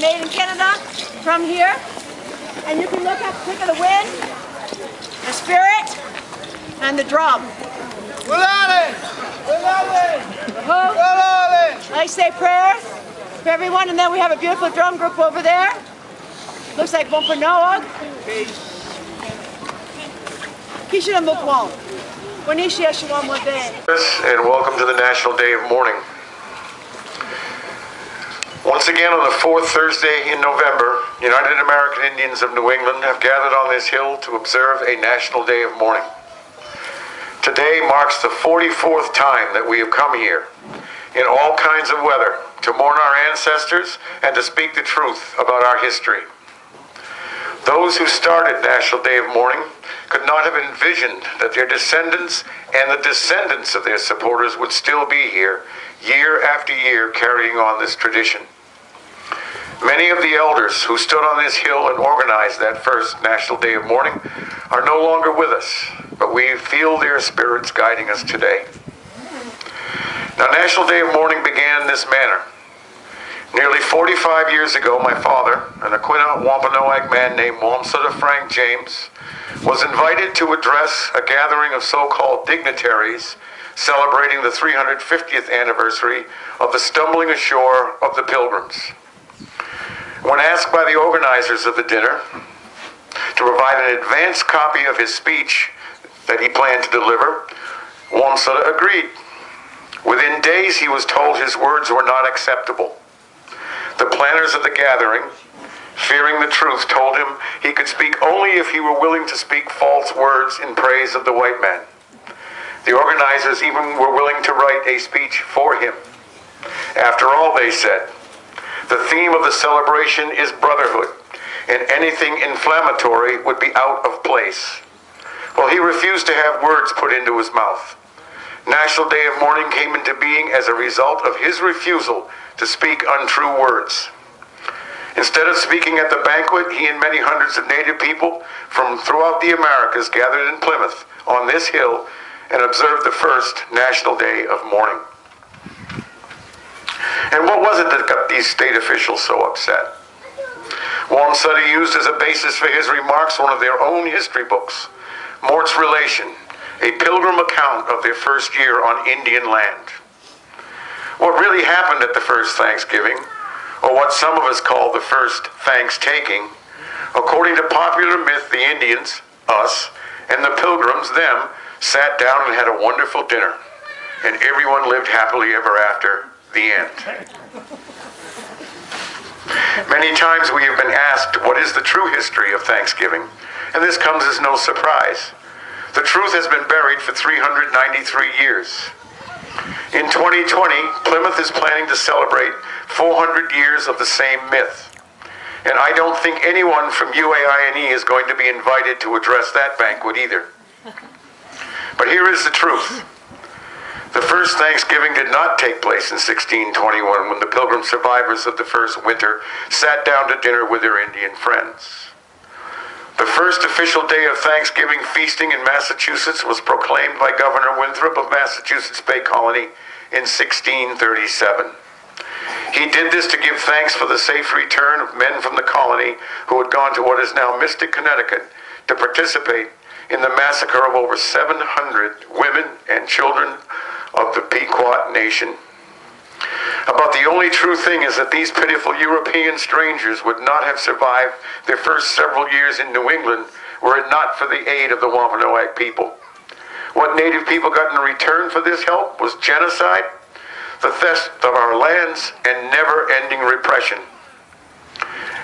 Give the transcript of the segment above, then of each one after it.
Made in Canada from here, and you can look at the pick of the wind, the spirit, and the drum. I say prayers for everyone, and then we have a beautiful drum group over there. Looks like Wampanoag. And welcome to the National Day of Mourning. Once again, on the fourth Thursday in November, United American Indians of New England have gathered on this hill to observe a National Day of Mourning. Today marks the 44th time that we have come here, in all kinds of weather, to mourn our ancestors and to speak the truth about our history. Those who started National Day of Mourning could not have envisioned that their descendants and the descendants of their supporters would still be here, year after year, carrying on this tradition. Many of the elders who stood on this hill and organized that first National Day of Mourning are no longer with us, but we feel their spirits guiding us today. Now, National Day of Mourning began in this manner. Nearly 45 years ago, my father, an Aquinnah Wampanoag man named Wamsutta Frank James, was invited to address a gathering of so-called dignitaries celebrating the 350th anniversary of the stumbling ashore of the Pilgrims. When asked by the organizers of the dinner to provide an advance copy of his speech that he planned to deliver, Wamsutta agreed. Within days, he was told his words were not acceptable. The planners of the gathering, fearing the truth, told him he could speak only if he were willing to speak false words in praise of the white man. The organizers even were willing to write a speech for him. After all, they said, the theme of the celebration is brotherhood, and anything inflammatory would be out of place. Well, he refused to have words put into his mouth. National Day of Mourning came into being as a result of his refusal to speak untrue words. Instead of speaking at the banquet, he and many hundreds of Native people from throughout the Americas gathered in Plymouth on this hill and observed the first National Day of Mourning. And what was it that got these state officials so upset? Wamsutta used as a basis for his remarks one of their own history books, Mort's Relation, a pilgrim account of their first year on Indian land. What really happened at the first Thanksgiving, or what some of us call the first Thanks-taking, according to popular myth, the Indians, us, and the Pilgrims, them, sat down and had a wonderful dinner, and everyone lived happily ever after. The end. Many times we have been asked what is the true history of Thanksgiving, and this comes as no surprise. The truth has been buried for 393 years. In 2020, Plymouth is planning to celebrate 400 years of the same myth. And I don't think anyone from UAINE is going to be invited to address that banquet either. But here is the truth. The first Thanksgiving did not take place in 1621 when the Pilgrim survivors of the first winter sat down to dinner with their Indian friends. The first official day of Thanksgiving feasting in Massachusetts was proclaimed by Governor Winthrop of Massachusetts Bay Colony in 1637. He did this to give thanks for the safe return of men from the colony who had gone to what is now Mystic, Connecticut, to participate in the massacre of over 700 women and children of the Pequot Nation. About the only true thing is that these pitiful European strangers would not have survived their first several years in New England were it not for the aid of the Wampanoag people. What Native people got in return for this help was genocide, the theft of our lands, and never-ending repression.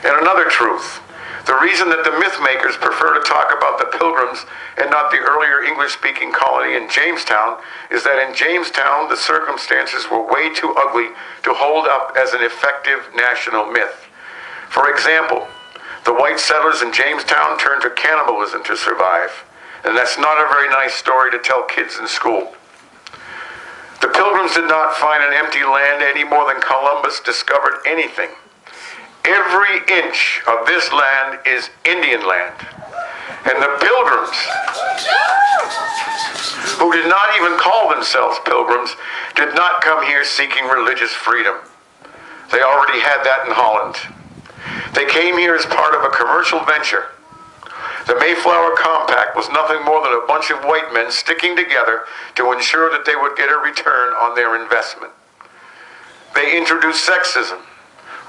And another truth, The reason that the myth makers prefer to talk about the Pilgrims and not the earlier English-speaking colony in Jamestown is that in Jamestown, the circumstances were way too ugly to hold up as an effective national myth. For example, the white settlers in Jamestown turned to cannibalism to survive, and that's not a very nice story to tell kids in school. The Pilgrims did not find an empty land any more than Columbus discovered anything. Every inch of this land is Indian land. And the Pilgrims, who did not even call themselves Pilgrims, did not come here seeking religious freedom. They already had that in Holland. They came here as part of a commercial venture. The Mayflower Compact was nothing more than a bunch of white men sticking together to ensure that they would get a return on their investment. They introduced sexism,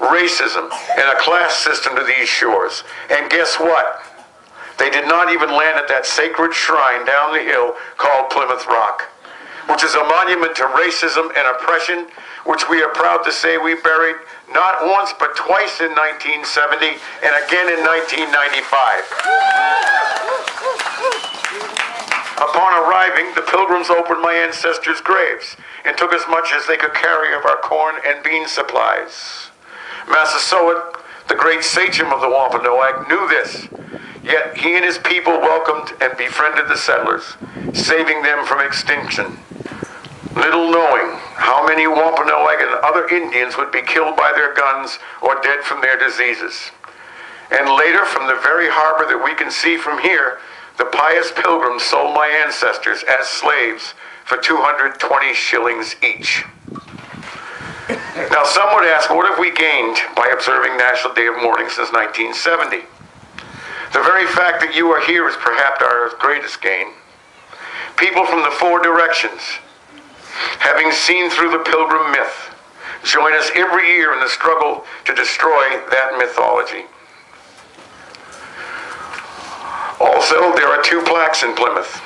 racism, and a class system to these shores. And guess what? They did not even land at that sacred shrine down the hill called Plymouth Rock, which is a monument to racism and oppression, which we are proud to say we buried not once but twice in 1970 and again in 1995. Upon arriving, the Pilgrims opened my ancestors' graves and took as much as they could carry of our corn and bean supplies. Massasoit, the great sachem of the Wampanoag, knew this, yet he and his people welcomed and befriended the settlers, saving them from extinction, little knowing how many Wampanoag and other Indians would be killed by their guns or dead from their diseases. And later, from the very harbor that we can see from here, the pious Pilgrims sold my ancestors as slaves for 220 shillings each. Now, some would ask, what have we gained by observing National Day of Mourning since 1970? The very fact that you are here is perhaps our greatest gain. People from the four directions, having seen through the Pilgrim myth, join us every year in the struggle to destroy that mythology. Also, there are two plaques in Plymouth,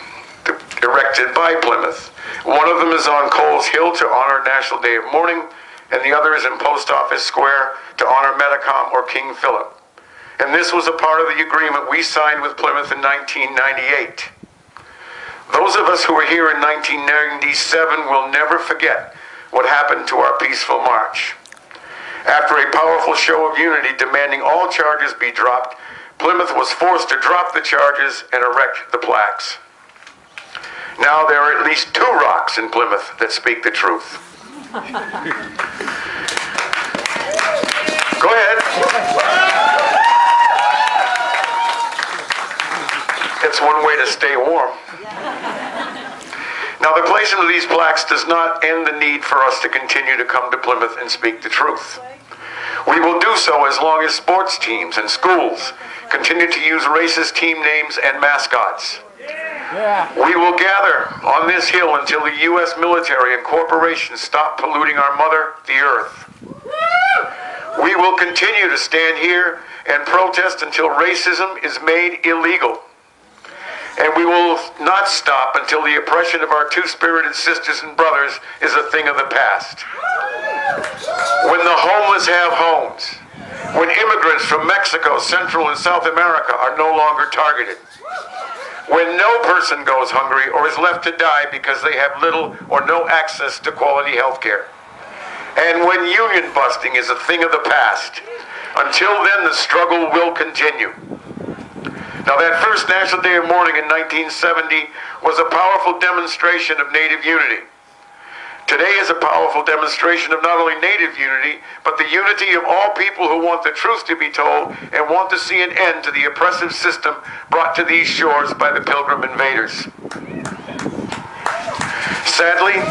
erected by Plymouth. One of them is on Coles Hill to honor National Day of Mourning, and the other is in Post Office Square to honor Metacom or King Philip. And this was a part of the agreement we signed with Plymouth in 1998. Those of us who were here in 1997 will never forget what happened to our peaceful march. After a powerful show of unity demanding all charges be dropped, Plymouth was forced to drop the charges and erect the plaques. Now there are at least 2 rocks in Plymouth that speak the truth. Go ahead. It's one way to stay warm. Now, the placement of these plaques does not end the need for us to continue to come to Plymouth and speak the truth. We will do so as long as sports teams and schools continue to use racist team names and mascots. We will gather on this hill until the U.S. military and corporations stop polluting our mother, the earth. We will continue to stand here and protest until racism is made illegal. And we will not stop until the oppression of our two-spirited sisters and brothers is a thing of the past. When the homeless have homes, when immigrants from Mexico, Central and South America are no longer targeted, when no person goes hungry or is left to die because they have little or no access to quality health care, and when union busting is a thing of the past. Until then, the struggle will continue. Now, that first National Day of Mourning in 1970 was a powerful demonstration of Native unity. Today is a powerful demonstration of not only Native unity, but the unity of all people who want the truth to be told and want to see an end to the oppressive system brought to these shores by the Pilgrim invaders. Sadly,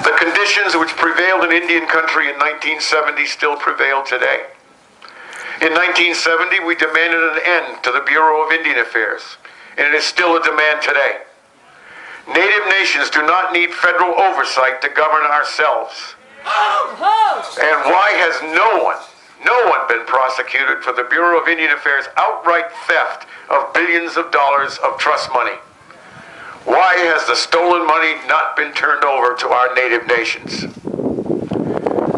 the conditions which prevailed in Indian country in 1970 still prevail today. In 1970, we demanded an end to the Bureau of Indian Affairs, and it is still a demand today. Native nations do not need federal oversight to govern ourselves. And why has no one been prosecuted for the Bureau of Indian Affairs' outright theft of billions of dollars of trust money? Why has the stolen money not been turned over to our native nations?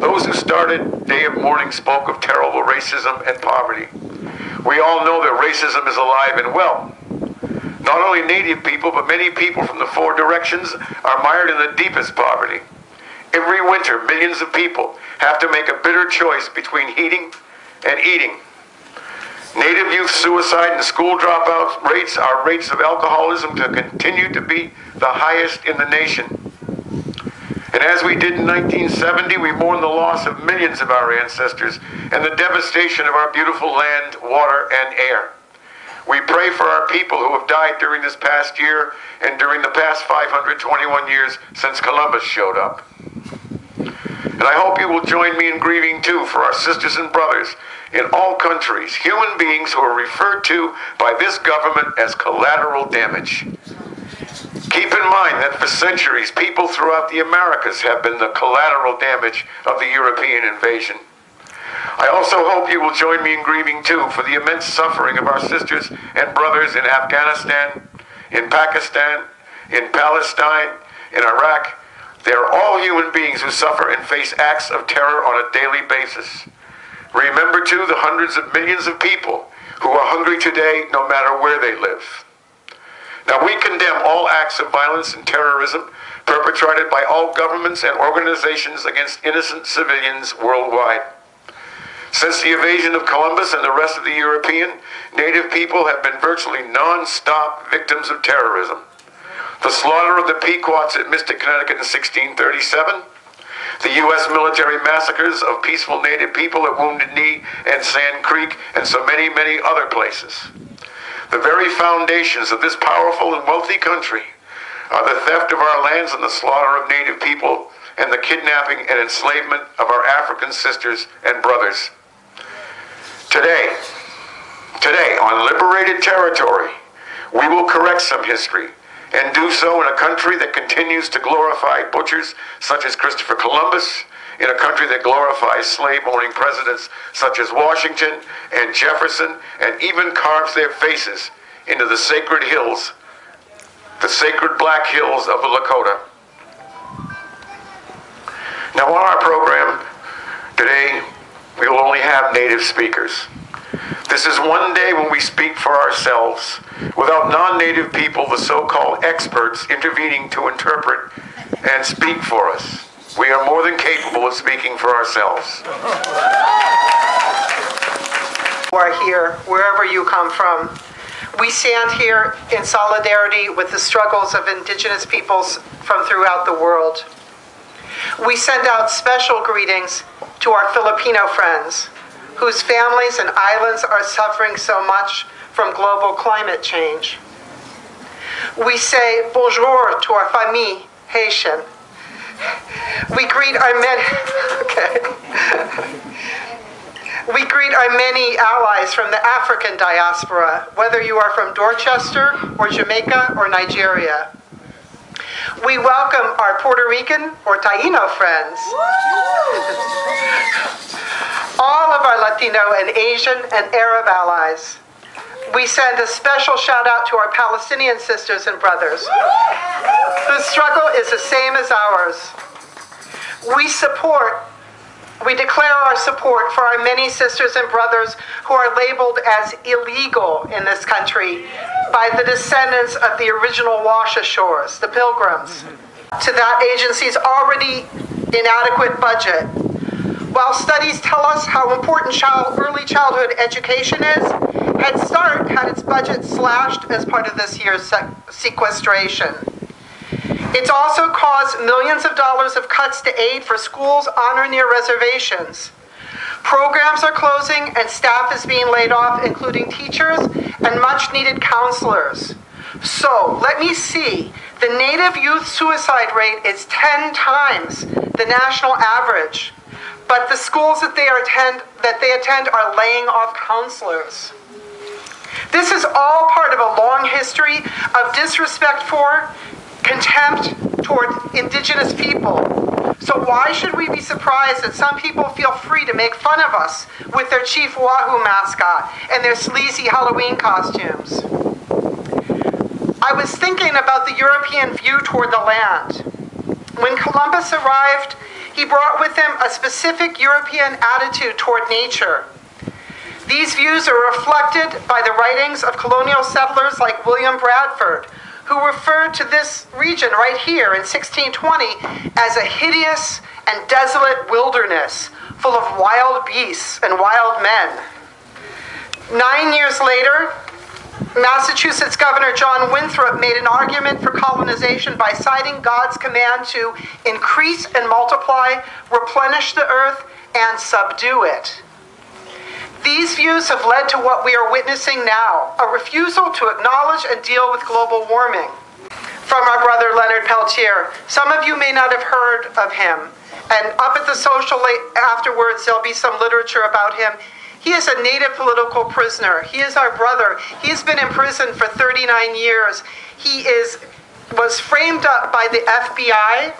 Those who started Day of Mourning spoke of terrible racism and poverty. We all know that racism is alive and well. Not only Native people, but many people from the four directions are mired in the deepest poverty. Every winter, millions of people have to make a bitter choice between heating and eating. Native youth suicide and school dropout rates are rates of alcoholism to continue to be the highest in the nation. And as we did in 1970, we mourn the loss of millions of our ancestors and the devastation of our beautiful land, water, and air. We pray for our people who have died during this past year and during the past 521 years since Columbus showed up. And I hope you will join me in grieving too for our sisters and brothers in all countries, human beings who are referred to by this government as collateral damage. Keep in mind that for centuries, people throughout the Americas have been the collateral damage of the European invasion. I also hope you will join me in grieving too for the immense suffering of our sisters and brothers in Afghanistan, in Pakistan, in Palestine, in Iraq. They are all human beings who suffer and face acts of terror on a daily basis. Remember too the hundreds of millions of people who are hungry today no matter where they live. Now we condemn all acts of violence and terrorism perpetrated by all governments and organizations against innocent civilians worldwide. Since the invasion of Columbus and the rest of the European, Native people have been virtually non-stop victims of terrorism. The slaughter of the Pequots at Mystic, Connecticut in 1637, the U.S. military massacres of peaceful Native people at Wounded Knee and Sand Creek, and so many, many other places. The very foundations of this powerful and wealthy country are the theft of our lands and the slaughter of Native people and the kidnapping and enslavement of our African sisters and brothers. Today, on liberated territory, we will correct some history and do so in a country that continues to glorify butchers such as Christopher Columbus, in a country that glorifies slave-owning presidents such as Washington and Jefferson, and even carves their faces into the sacred hills, the sacred black hills of the Lakota. Now on our program today, we will only have Native speakers. This is one day when we speak for ourselves, without non-Native people, the so-called experts, intervening to interpret and speak for us. We are more than capable of speaking for ourselves. Who are here, wherever you come from. We stand here in solidarity with the struggles of Indigenous peoples from throughout the world. We send out special greetings to our Filipino friends, whose families and islands are suffering so much from global climate change. We say bonjour to our famille Haitian. We greet our We greet our many allies from the African diaspora, whether you are from Dorchester or Jamaica or Nigeria. We welcome our Puerto Rican or Taino friends, all of our Latino and Asian and Arab allies. We send a special shout out to our Palestinian sisters and brothers, whose struggle is the same as ours. We declare our support for our many sisters and brothers who are labeled as illegal in this country by the descendants of the original wash ashores, the Pilgrims, to that agency's already inadequate budget. While studies tell us how important early childhood education is, Head Start had its budget slashed as part of this year's sequestration. It's also caused millions of dollars of cuts to aid for schools on or near reservations. Programs are closing and staff is being laid off, including teachers and much-needed counselors. So, let me see. The Native youth suicide rate is 10 times the national average, but the schools that they attend are laying off counselors. This is all part of a long history of disrespect for, contempt toward Indigenous people. So why should we be surprised that some people feel free to make fun of us with their Chief Wahoo mascot and their sleazy Halloween costumes? I was thinking about the European view toward the land. When Columbus arrived, he brought with him a specific European attitude toward nature. These views are reflected by the writings of colonial settlers like William Bradford, who referred to this region right here in 1620 as a hideous and desolate wilderness full of wild beasts and wild men. 9 years later, Massachusetts Governor John Winthrop made an argument for colonization by citing God's command to increase and multiply, replenish the earth, and subdue it. These views have led to what we are witnessing now, a refusal to acknowledge and deal with global warming. From our brother Leonard Peltier. Some of you may not have heard of him, and up at the social afterwards there'll be some literature about him. He is a Native political prisoner. He is our brother. He's been in prison for 39 years. He was framed up by the FBI,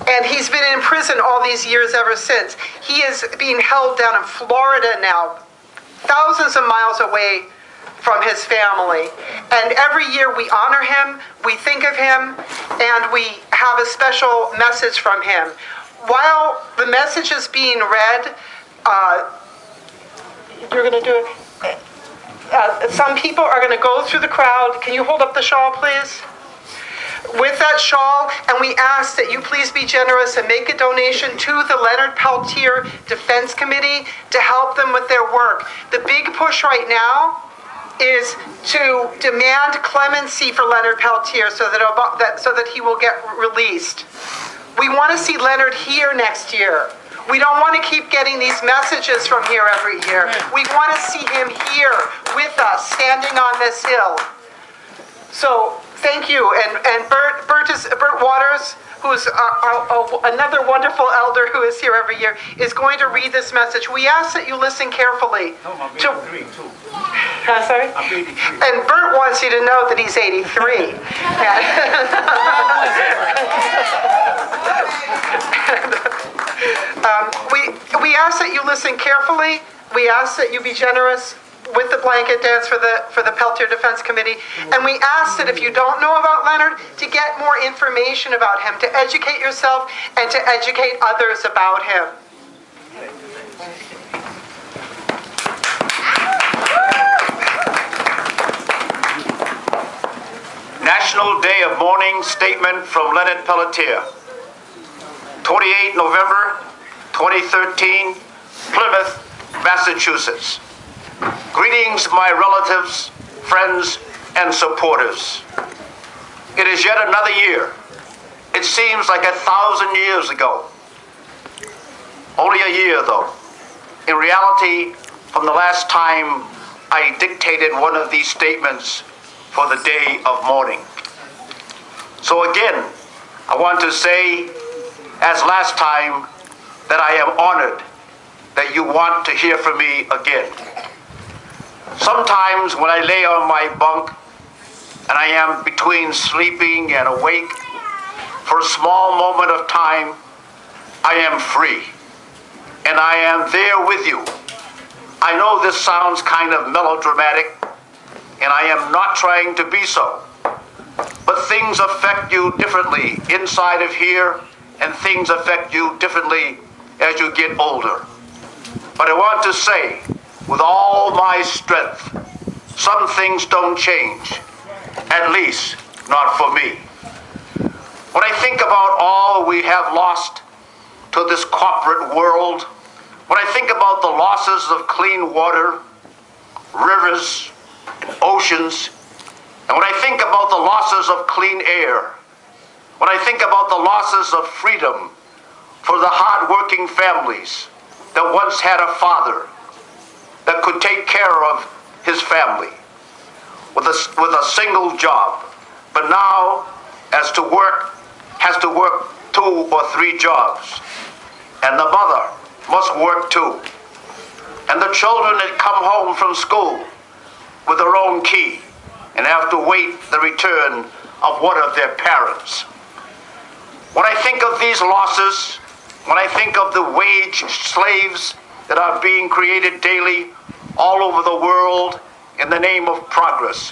and he's been in prison all these years ever since. He is being held down in Florida now, thousands of miles away from his family. And every year we honor him, we think of him, and we have a special message from him. While the message is being read, you're going to do it. Some people are going to go through the crowd. Can you hold up the shawl, please? With that shawl, and we ask that you please be generous and make a donation to the Leonard Peltier Defense Committee to help them with their work. The big push right now is to demand clemency for Leonard Peltier so that he will get released. We want to see Leonard here next year. We don't want to keep getting these messages from here every year. We want to see him here with us, standing on this hill. So thank you. And Bert Waters, who's another wonderful elder who is here every year, is going to read this message. We ask that you listen carefully. No, I'm 83 too. Sorry? I'm 83. And Bert wants you to know that he's 83. We ask that you listen carefully. We ask that you be generous with the blanket dance for the Peltier Defense Committee. And we ask that if you don't know about Leonard, to get more information about him, to educate yourself and to educate others about him. National Day of Mourning Statement from Leonard Peltier. 28 November 2013, Plymouth, Massachusetts. Greetings, my relatives, friends, and supporters. It is yet another year. It seems like 1,000 years ago. Only a year, though. In reality, from the last time I dictated one of these statements for the day of mourning. So again, I want to say, as last time, that I am honored that you want to hear from me again. Sometimes when I lay on my bunk and I am between sleeping and awake, for a small moment of time, I am free. And I am there with you. I know this sounds kind of melodramatic, and I am not trying to be so. But things affect you differently inside of here, and things affect you differently as you get older. But I want to say, with all my strength, some things don't change, at least not for me. When I think about all we have lost to this corporate world, when I think about the losses of clean water, rivers, and oceans, and when I think about the losses of clean air, when I think about the losses of freedom for the hard-working families that once had a father that could take care of his family with a single job, but now has to work 2 or 3 jobs, and the mother must work too, and the children that come home from school with their own key and have to wait the return of one of their parents. When I think of these losses, when I think of the wage slaves that are being created daily all over the world in the name of progress,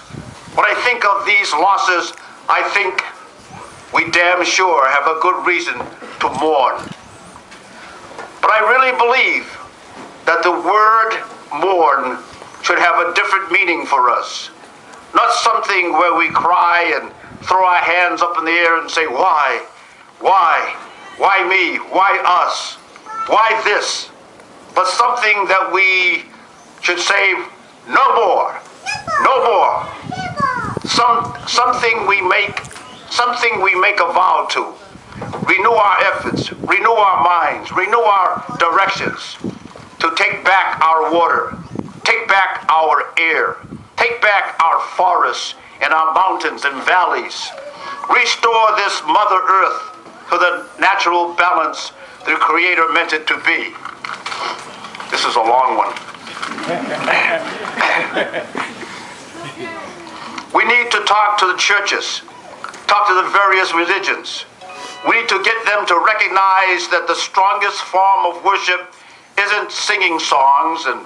when I think of these losses, I think we damn sure have a good reason to mourn. But I really believe that the word mourn should have a different meaning for us. Not something where we cry and throw our hands up in the air and say, why? Why? Why me? Why us? Why this? But something that we should say, no more. No more. Something we make a vow to. Renew our efforts, renew our minds, renew our directions to take back our water, take back our air, take back our forests and our mountains and valleys. Restore this Mother Earth to the natural balance the Creator meant it to be. This is a long one. We need to talk to the churches, talk to the various religions. We need to get them to recognize that the strongest form of worship isn't singing songs and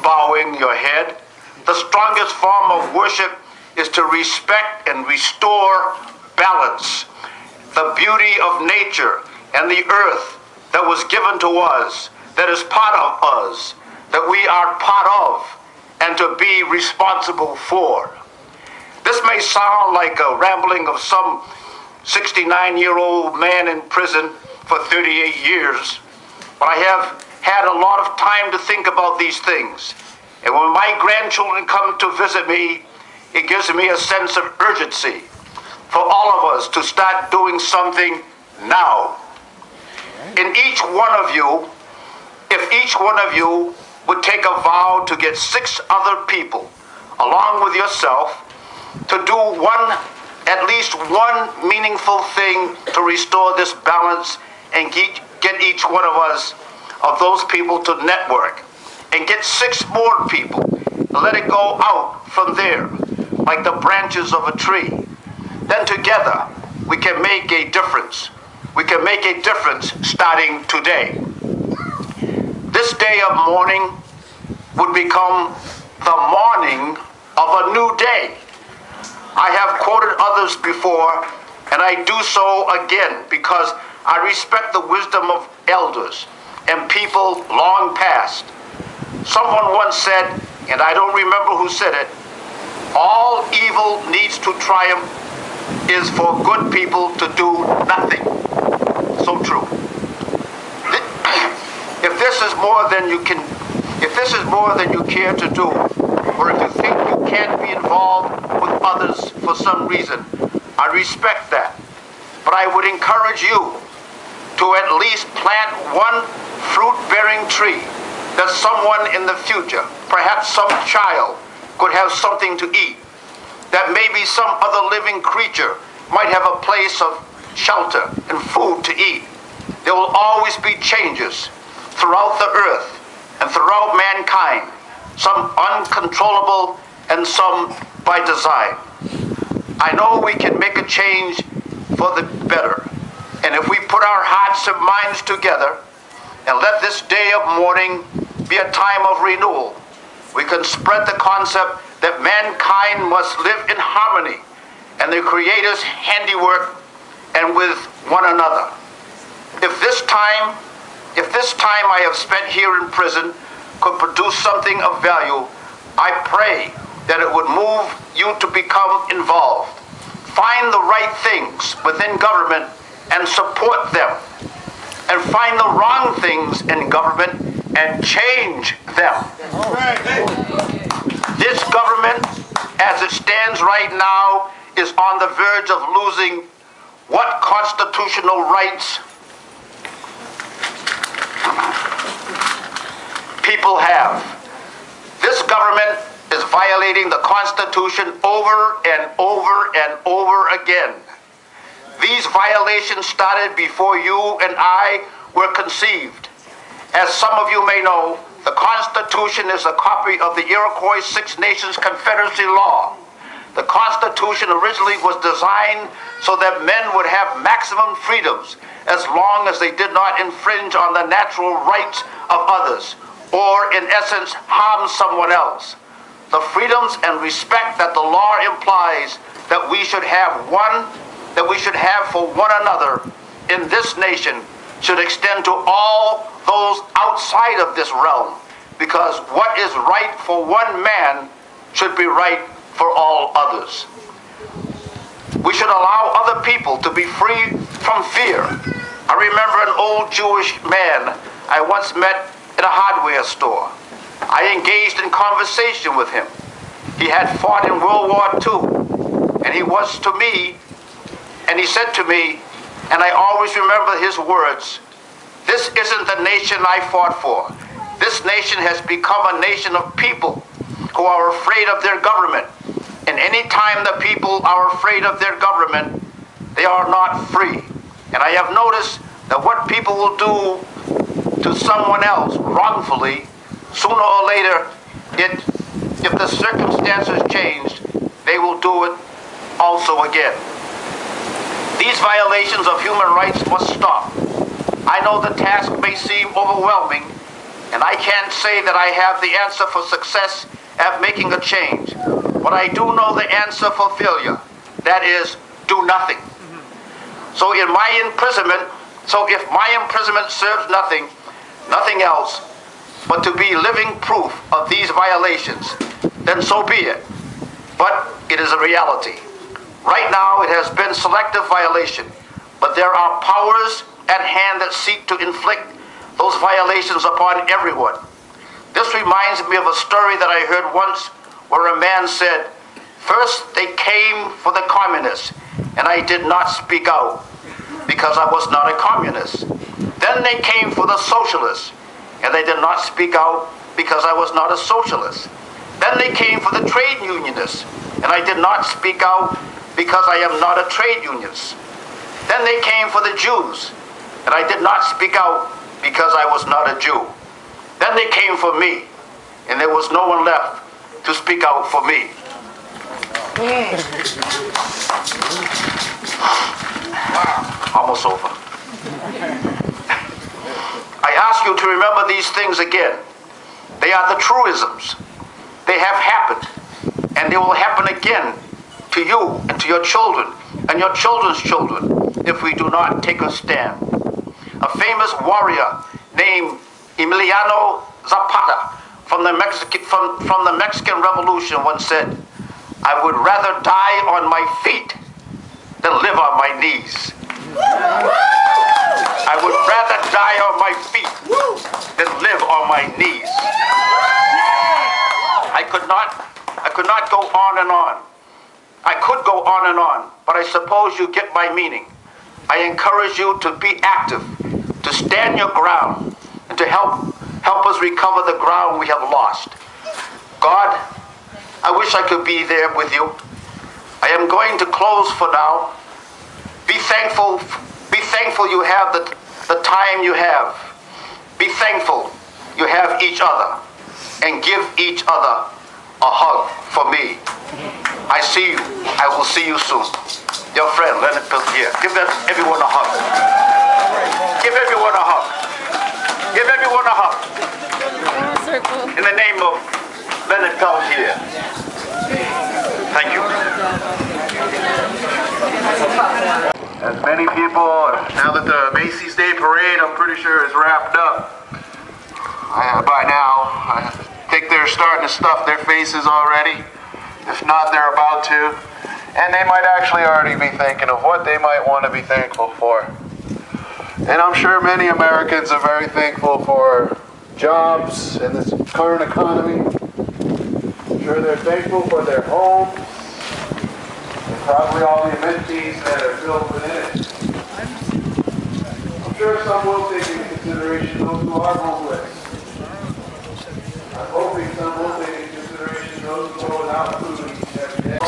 bowing your head. The strongest form of worship is to respect and restore balance. The beauty of nature and the earth that was given to us, that is part of us, that we are part of, and to be responsible for. This may sound like a rambling of some 69-year-old man in prison for 38 years, but I have had a lot of time to think about these things. And when my grandchildren come to visit me, it gives me a sense of urgency for all of us to start doing something now. In each one of you, if each one of you would take a vow to get 6 other people, along with yourself, to do at least one meaningful thing to restore this balance and get each one of us, of those people, to network and get 6 more people. Let it go out from there like the branches of a tree. Then together we can make a difference. We can make a difference starting today. This day of mourning would become the morning of a new day. I have quoted others before, and I do so again because I respect the wisdom of elders and people long past. Someone once said, and I don't remember who said it, all evil needs to triumph is for good people to do nothing. So true. If this is more than you care to do, or if you think you can't be involved with others for some reason, I respect that. But I would encourage you to at least plant one fruit-bearing tree that someone in the future, perhaps some child, could have something to eat. That maybe some other living creature might have a place of shelter and food to eat. There will always be changes throughout the earth and throughout mankind, some uncontrollable and some by design. I know we can make a change for the better. And if we put our hearts and minds together and let this day of mourning be a time of renewal, we can spread the concept that mankind must live in harmony and the Creator's handiwork and with one another. If this time I have spent here in prison could produce something of value, I pray that it would move you to become involved. Find the right things within government and support them. And find the wrong things in government and change them. This government, as it stands right now, is on the verge of losing what constitutional rights people have. This government is violating the Constitution over and over and over again. These violations started before you and I were conceived. As some of you may know, the Constitution is a copy of the Iroquois Six Nations Confederacy law. The Constitution originally was designed so that men would have maximum freedoms as long as they did not infringe on the natural rights of others or, in essence, harm someone else. The freedoms and respect that the law implies that we should have for one another in this nation should extend to all those outside of this realm because what is right for one man should be right for all others. We should allow other people to be free from fear. I remember an old Jewish man I once met in a hardware store. I engaged in conversation with him. He had fought in World War II, and he was to me, and he said to me, and I always remember his words, "This isn't the nation I fought for. This nation has become a nation of people who are afraid of their government. And any time the people are afraid of their government, they are not free." And I have noticed that what people will do to someone else wrongfully, sooner or later, if the circumstances change, they will do it also again. These violations of human rights must stop. I know the task may seem overwhelming, and I can't say that I have the answer for success at making a change. But I do know the answer for failure. That is, do nothing. So if my imprisonment serves nothing else but to be living proof of these violations, then so be it. But it is a reality. Right now it has been selective violation, but there are powers at hand that seek to inflict those violations upon everyone. This reminds me of a story that I heard once where a man said, "First they came for the communists, and I did not speak out because I was not a communist. Then they came for the socialists, and they did not speak out because I was not a socialist. Then they came for the trade unionists, and I did not speak out because I am not a trade unionist. Then they came for the Jews, and I did not speak out because I was not a Jew. Then they came for me, and there was no one left to speak out for me." Almost over. I ask you to remember these things again. They are the truisms. They have happened, and they will happen again to you and to your children and your children's children if we do not take a stand. A famous warrior named Emiliano Zapata from the Mexican Revolution once said, "I would rather die on my feet than live on my knees." I would rather die on my feet than live on my knees. I could not go on and on. I could go on and on, but I suppose you get my meaning. I encourage you to be active, to stand your ground, and to help us recover the ground we have lost. God, I wish I could be there with you. I am going to close for now. Be thankful you have the time you have. Be thankful you have each other, and give each other a hug for me. I see you. I will see you soon. Your friend, Leonard Peltier. Give everyone a hug. Give everyone a hug. Give everyone a hug. In the name of Leonard Peltier. Thank you. As many people, now that the Macy's Day Parade, I'm pretty sure, is wrapped up by now, I think they're starting to stuff their faces already. If not, they're about to. And they might actually already be thinking of what they might want to be thankful for. And I'm sure many Americans are very thankful for jobs in this current economy. I'm sure they're thankful for their homes, and probably all the amenities that are built within it. I'm sure some will take into consideration those who are homeless. I'm hoping some will take into consideration those who go without food every day.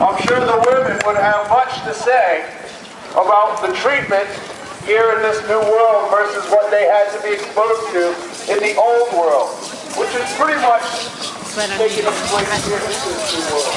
I'm sure the women would have much to say about the treatment here in this new world versus what they had to be exposed to in the old world, which is pretty much taking its place here in this new world.